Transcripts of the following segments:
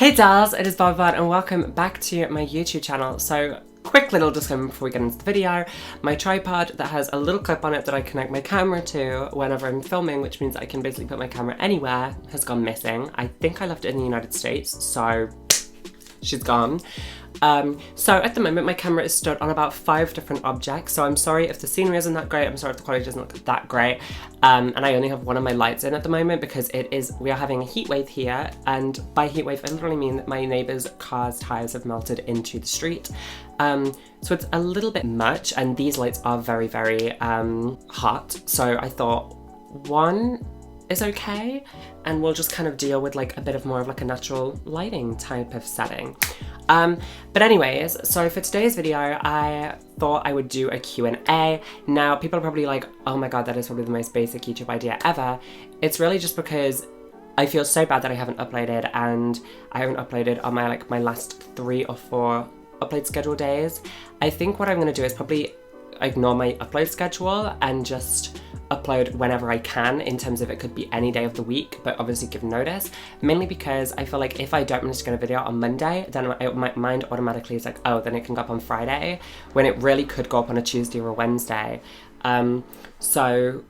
Hey dolls, it is Bob and welcome back to my YouTube channel. So, quick little disclaimer before we get into the video. My tripod that has a little clip on it that I connect my camera to whenever I'm filming, which means I can basically put my camera anywhere, has gone missing. I think I left it in the United States, so she's gone. So at the moment my camera is stood on about 5 different objects, so I'm sorry if the scenery isn't that great, I'm sorry if the quality doesn't look that great, and I only have one of my lights in at the moment because we are having a heat wave here, and by heat wave I literally mean that my neighbour's car's tyres have melted into the street. So it's a little bit much, and these lights are very, very hot, so I thought one is okay, and we'll just kind of deal with like a bit of more of like a natural lighting type of setting. But anyways, so for today's video, I thought I would do a Q&A. Now, people are probably like, oh my god, that is probably the most basic YouTube idea ever. It's really just because I feel so bad that I haven't uploaded, and I haven't uploaded on my last 3 or 4 upload schedule days. I think what I'm gonna do is probably ignore my upload schedule and just upload whenever I can, in terms of it could be any day of the week, but obviously give notice, mainly because I feel like if I don't manage to get a video on Monday, then my mind automatically is like, oh, then it can go up on Friday, when it really could go up on a Tuesday or a Wednesday. So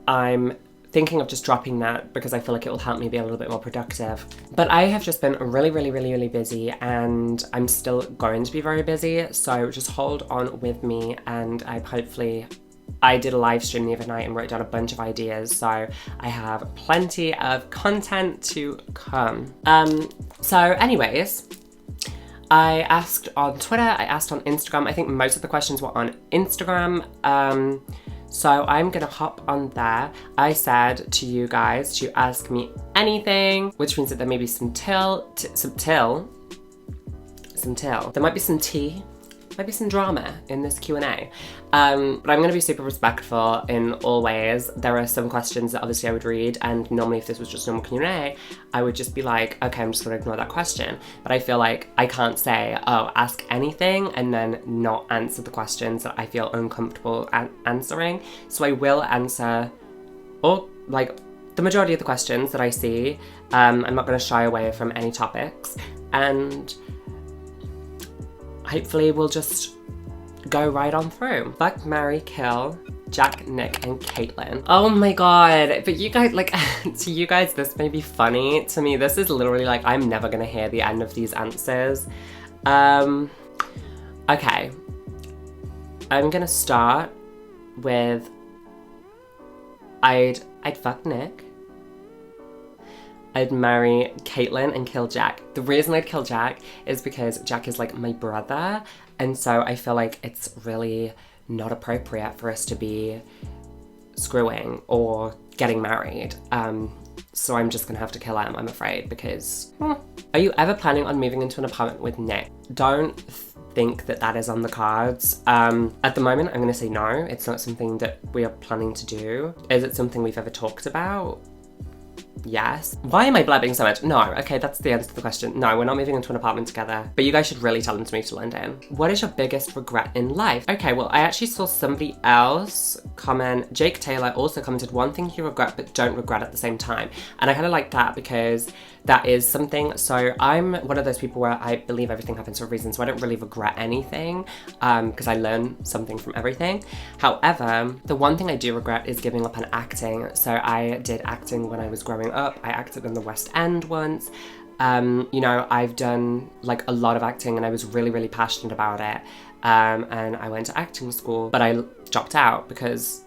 I'm thinking of just dropping that because I feel like it will help me be a little bit more productive. But I have just been really busy, and I'm still going to be very busy, so just hold on with me, and I did a live stream the other night and wrote down a bunch of ideas, so I have plenty of content to come. So anyways, I asked on Twitter, I asked on Instagram. I think most of the questions were on Instagram. So I'm gonna hop on there. I said to you guys to ask me anything, which means that there may be some till. There might be some tea. Maybe some drama in this Q&A. But I'm gonna be super respectful in all ways. There are some questions that obviously I would read, and normally if this was just normal Q&A, I would just be like, okay, I'm just gonna ignore that question. But I feel like I can't say, oh, ask anything, and then not answer the questions that I feel uncomfortable answering. So I will answer all, like, the majority of the questions that I see. I'm not gonna shy away from any topics, and hopefully we'll just go right on through. Fuck, marry, kill Jack, Nick, and Caitlyn. Oh my god, but you guys, like, to you guys this may be funny. To me, this is literally like, I'm never gonna hear the end of these answers. Okay. I'm gonna start with, I'd fuck Nick. I'd marry Caitlyn and kill Jack. The reason I'd kill Jack is because Jack is like my brother, and so I feel like it's really not appropriate for us to be screwing or getting married. So I'm just gonna have to kill him, I'm afraid, because... Are you ever planning on moving into an apartment with Nick? Don't think that that is on the cards. At the moment, I'm gonna say no. It's not something that we are planning to do. Is it something we've ever talked about? Yes. Why am I blabbing so much? No, okay, that's the answer to the question. No, we're not moving into an apartment together, but you guys should really tell them to move to London. What is your biggest regret in life? Okay, well, I actually saw somebody else comment. Jake Taylor also commented, one thing you regret but don't regret at the same time. And I kind of like that because that is something. So I'm one of those people where I believe everything happens for a reason, so I don't really regret anything, because I learn something from everything. However, the one thing I do regret is giving up on acting. So I did acting when I was growing up. I acted in the West End once. You know, I've done like a lot of acting, and I was really passionate about it. And I went to acting school, but I dropped out because,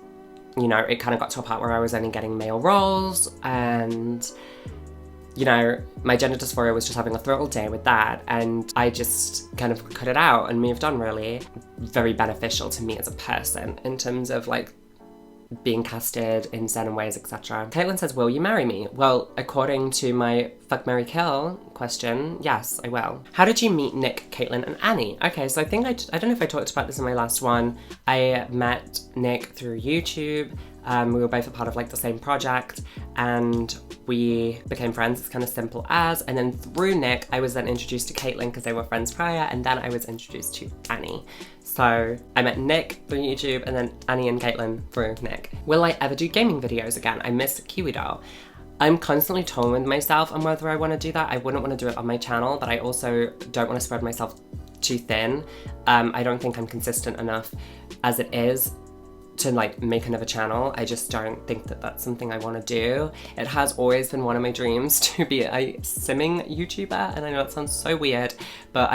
you know, it kind of got to a part where I was only getting male roles, and you know, my gender dysphoria was just having a thrill day with that, and I just kind of cut it out and moved on, really. Very beneficial to me as a person in terms of like being casted in certain ways, etc. Caitlyn says, will you marry me? Well, according to my fuck, marry, kill question, yes, I will. How did you meet Nick, Caitlyn, and Annie? Okay, so I think I don't know if I talked about this in my last one. I met Nick through YouTube. We were both a part of like the same project, and we became friends. It's kind of simple as. And then through Nick, I was then introduced to Caitlyn because they were friends prior, and then I was introduced to Annie. So I met Nick through YouTube, and then Annie and Caitlyn through Nick. Will I ever do gaming videos again? I miss Kiwi Doll. I'm constantly torn with myself on whether I want to do that. I wouldn't want to do it on my channel, but I also don't want to spread myself too thin. I don't think I'm consistent enough as it is to like make another channel. I just don't think that that's something I want to do. It has always been one of my dreams to be a simming YouTuber, and I know that sounds so weird, but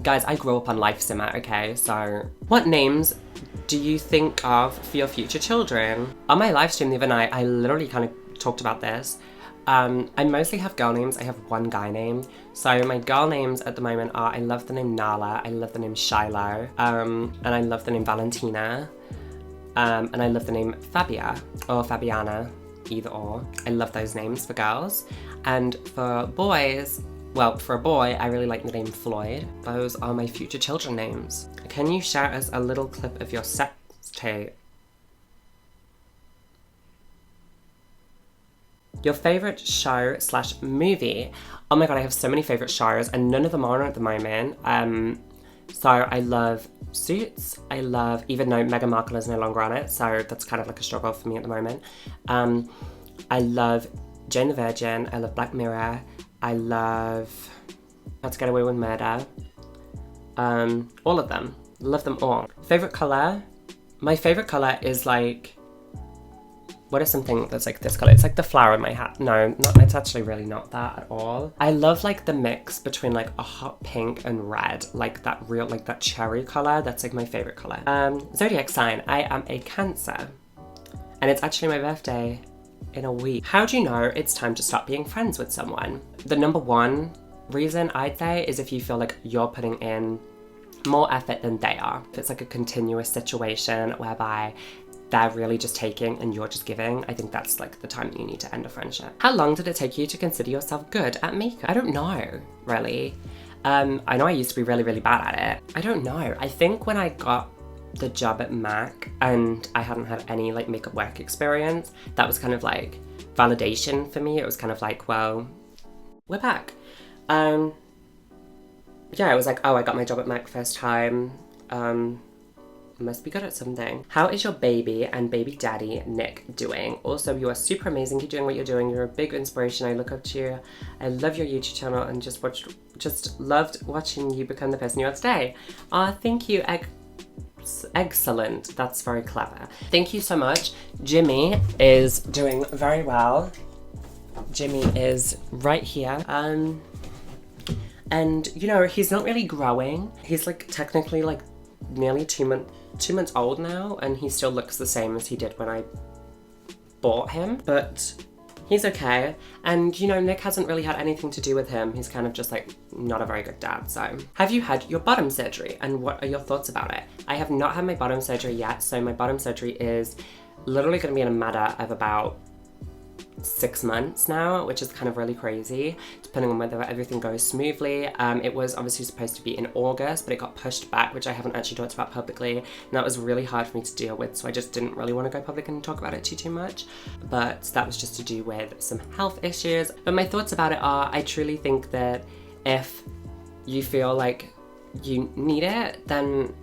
guys, I grew up on Life Simmer, okay? So what names do you think of for your future children? On my live stream the other night, I literally kind of talked about this. I mostly have girl names. I have one guy name. So my girl names at the moment are, I love the name Nala, I love the name Shiloh, and I love the name Valentina, and I love the name Fabia or Fabiana, either or. I love those names for girls. And for boys, well, for a boy, I really like the name Floyd. Those are my future children names. Can you share us a little clip of your sex tape? Your favourite show / movie? Oh my god, I have so many favourite shows and none of them are on at the moment. So I love Suits. I love, even though Meghan Markle is no longer on it, so that's kind of like a struggle for me at the moment. I love Jane the Virgin. I love Black Mirror. I love How to Get Away with Murder. All of them. Love them all. Favourite colour? My favourite colour is like, what is something that's like this colour? It's like the flower in my hat. No, it's actually really not that at all. I love like the mix between like a hot pink and red, like that real, like that cherry colour. That's like my favourite colour. Zodiac sign, I am a Cancer. And it's actually my birthday in a week. How do you know it's time to stop being friends with someone? The number one reason I'd say is if you feel like you're putting in more effort than they are. If it's like a continuous situation whereby they're really just taking and you're just giving, I think that's like the time that you need to end a friendship. How long did it take you to consider yourself good at makeup? I don't know, really. I know I used to be really, really bad at it. I don't know. I think when I got the job at MAC and I hadn't had any like makeup work experience, that was kind of like validation for me. It was kind of like, well, we're back. Yeah, I was like, oh, I got my job at MAC first time. Must be good at something. How is your baby and baby daddy Nick doing? Also, you are super amazing. Keep doing what you're doing. You're a big inspiration. I look up to you. I love your YouTube channel and just loved watching you become the person you are today. Thank you. Excellent. That's very clever. Thank you so much. Jimmy is doing very well. Jimmy is right here. And you know, he's not really growing. He's like technically like nearly 2 months old now, and he still looks the same as he did when I bought him, but he's okay. And you know, Nick hasn't really had anything to do with him. He's kind of just like not a very good dad. So have you had your bottom surgery and what are your thoughts about it? I have not had my bottom surgery yet, so my bottom surgery is literally going to be in a matter of about 6 months now, which is kind of really crazy, depending on whether everything goes smoothly. It was obviously supposed to be in August, but it got pushed back, which I haven't actually talked about publicly, and that was really hard for me to deal with, so I just didn't really want to go public and talk about it too much. But that was just to do with some health issues. But my thoughts about it are, I truly think that if you feel like you need it, then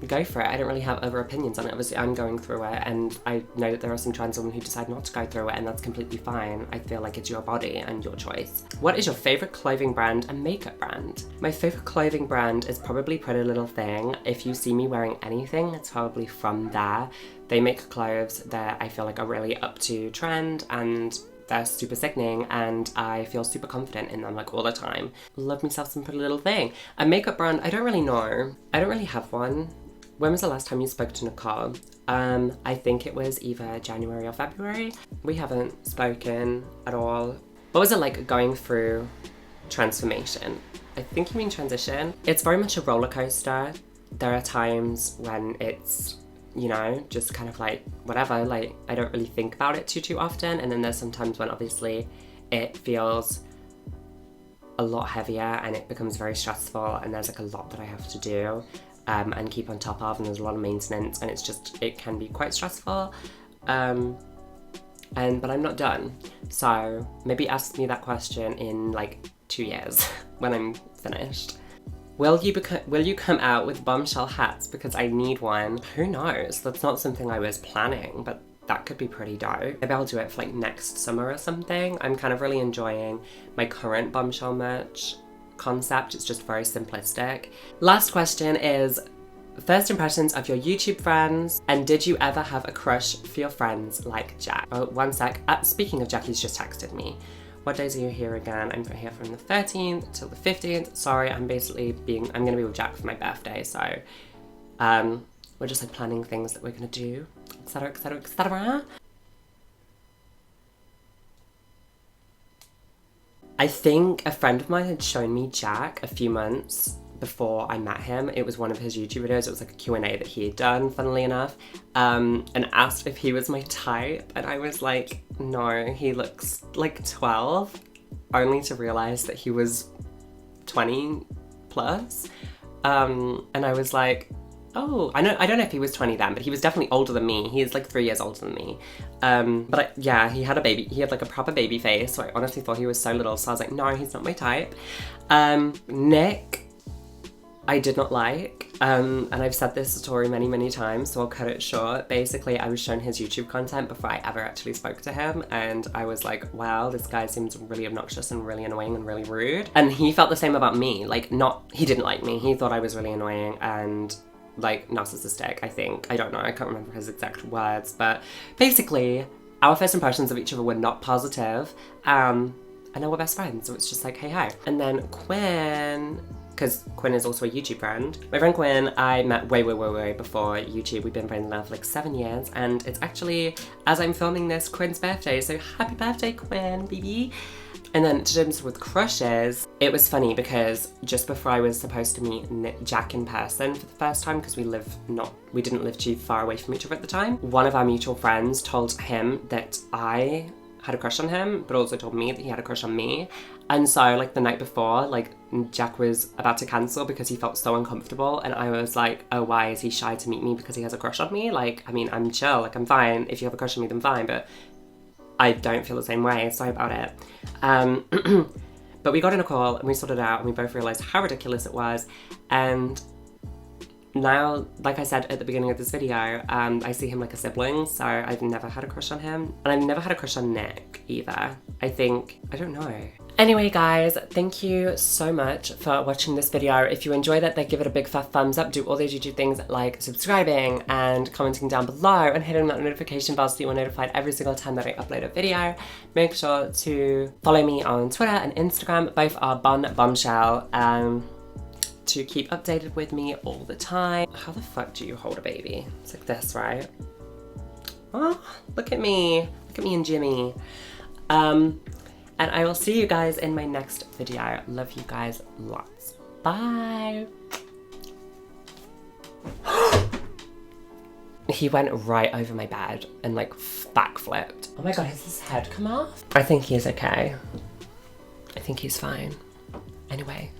go for it. I don't really have other opinions on it. Obviously, I'm going through it, and I know that there are some trans women who decide not to go through it, and that's completely fine. I feel like it's your body and your choice. What is your favourite clothing brand and makeup brand? My favourite clothing brand is probably Pretty Little Thing. If you see me wearing anything, it's probably from there. They make clothes that I feel like are really up to trend, and they're super sickening, and I feel super confident in them like all the time. Love myself some Pretty Little Thing. A makeup brand, I don't really know. I don't really have one. When was the last time you spoke to Nicole? I think it was either January or February. We haven't spoken at all. What was it like going through transformation? I think you mean transition. It's very much a roller coaster. There are times when it's, you know, just kind of like whatever, like I don't really think about it too often. And then there's some times when obviously it feels a lot heavier and it becomes very stressful, and there's like a lot that I have to do. And keep on top of, and there's a lot of maintenance, and it can be quite stressful. But I'm not done. So maybe ask me that question in like 2 years when I'm finished. Will you come out with Bombshell hats because I need one? Who knows? That's not something I was planning, but that could be pretty dope. Maybe I'll do it for like next summer or something. I'm kind of really enjoying my current Bombshell merch concept. It's just very simplistic. Last question is first impressions of your YouTube friends, and did you ever have a crush for your friends like Jack? Oh, one sec. Speaking of Jack, he's just texted me. What days are you here again? I'm here from the 13th till the 15th. Sorry, I'm gonna be with Jack for my birthday, so we're just like planning things that we're gonna do, etc, etc, etc. I think a friend of mine had shown me Jack a few months before I met him. It was one of his YouTube videos. It was like a Q&A that he had done, funnily enough, and asked if he was my type. And I was like, no, he looks like 12, only to realize that he was 20 plus. And I was like, oh, I don't know if he was 20 then, but he was definitely older than me. He is like 3 years older than me. Yeah, he had a baby. He had like a proper baby face. So I honestly thought he was so little. So I was like, no, he's not my type. Nick, I did not like, and I've said this story many, many times, so I'll cut it short. Basically, I was shown his YouTube content before I ever actually spoke to him, and I was like, wow, this guy seems really obnoxious and really annoying and really rude. And he felt the same about me. Like, he didn't like me. He thought I was really annoying and like narcissistic, I think. I don't know, I can't remember his exact words, but basically, our first impressions of each other were not positive, and now we're best friends, so it's just like, hey, hi. And then Quinn, because Quinn is also a YouTube friend. My friend Quinn, I met way before YouTube. We've been friends now for like 7 years, and it's actually, as I'm filming this, Quinn's birthday, so happy birthday, Quinn, baby. And then in terms with crushes, it was funny because just before I was supposed to meet Jack in person for the first time, because we didn't live too far away from each other at the time, one of our mutual friends told him that I had a crush on him, but also told me that he had a crush on me. And so like the night before, like Jack was about to cancel because he felt so uncomfortable, and I was like, oh, why is he shy to meet me because he has a crush on me? Like, I mean, I'm chill, like I'm fine. If you have a crush on me, then fine, but I don't feel the same way, sorry about it. But we got in a call and we sorted it out, and we both realized how ridiculous it was. And now, like I said at the beginning of this video, I see him like a sibling, so I've never had a crush on him. And I've never had a crush on Nick either. I don't know. Anyway guys, thank you so much for watching this video. If you enjoyed it, then give it a big fat thumbs up. Do all those YouTube things like subscribing and commenting down below and hitting that notification bell so you are notified every single time that I upload a video. Make sure to follow me on Twitter and Instagram. Both are Bombshell. To keep updated with me all the time. How the fuck do you hold a baby? It's like this, right? Oh, look at me. Look at me and Jimmy. And I will see you guys in my next video. Love you guys lots. Bye. He went right over my bed and like backflipped. Oh my god, has his head come off? I think he's okay. I think he's fine. Anyway.